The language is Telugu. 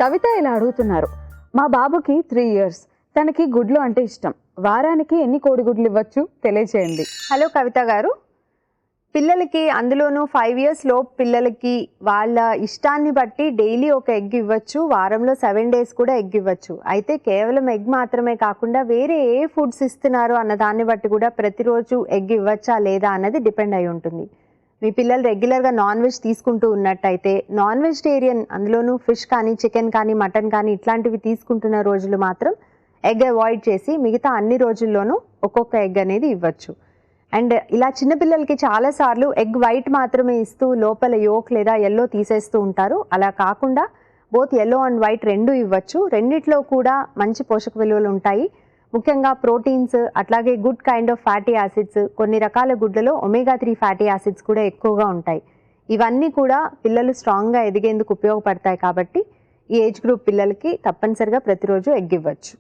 కవిత ఇలా అడుగుతున్నారు, మా బాబుకి 3 years, తనకి గుడ్లు అంటే ఇష్టం. వారానికి ఎన్ని కోడిగుడ్లు ఇవ్వచ్చు తెలియచేయండి. హలో కవిత గారు, పిల్లలకి అందులోనూ 5 years లోపు పిల్లలకి వాళ్ళ ఇష్టాన్ని బట్టి డైలీ ఒక ఎగ్ ఇవ్వచ్చు, వారంలో 7 days కూడా ఎగ్ ఇవ్వచ్చు. అయితే కేవలం ఎగ్ మాత్రమే కాకుండా వేరే ఏ ఫుడ్స్ ఇస్తున్నారు అన్న దాన్ని బట్టి కూడా ప్రతిరోజు ఎగ్ ఇవ్వచ్చా లేదా అన్నది డిపెండ్ అయి ఉంటుంది. మీ పిల్లలు రెగ్యులర్గా నాన్ వెజ్ తీసుకుంటూ ఉన్నట్టయితే, నాన్ వెజిటేరియన్ అందులోనూ ఫిష్ కానీ చికెన్ కానీ మటన్ కానీ ఇట్లాంటివి తీసుకుంటున్న రోజులు మాత్రం ఎగ్ అవాయిడ్ చేసి మిగతా అన్ని రోజుల్లోనూ ఒక్కొక్క ఎగ్ అనేది ఇవ్వచ్చు. అండ్ ఇలా చిన్నపిల్లలకి చాలాసార్లు ఎగ్ వైట్ మాత్రమే ఇస్తూ లోపల యోక్ లేదా ఎల్లో తీసేస్తూ ఉంటారు. అలా కాకుండా బోత్ ఎల్లో అండ్ వైట్ రెండు ఇవ్వచ్చు. రెండిట్లో కూడా మంచి పోషక విలువలు ఉంటాయి. ముఖ్యంగా ప్రోటీన్స్, అట్లాగే good kind of fatty acids, కొన్ని రకాల గుడ్లలో omega-3 ఫ్యాటీ యాసిడ్స్ కూడా ఎక్కువగా ఉంటాయి. ఇవన్నీ కూడా పిల్లలు స్ట్రాంగ్గా ఎదిగేందుకు ఉపయోగపడతాయి. కాబట్టి ఈ ఏజ్ గ్రూప్ పిల్లలకి తప్పనిసరిగా ప్రతిరోజు ఎగ్ ఇవ్వచ్చు.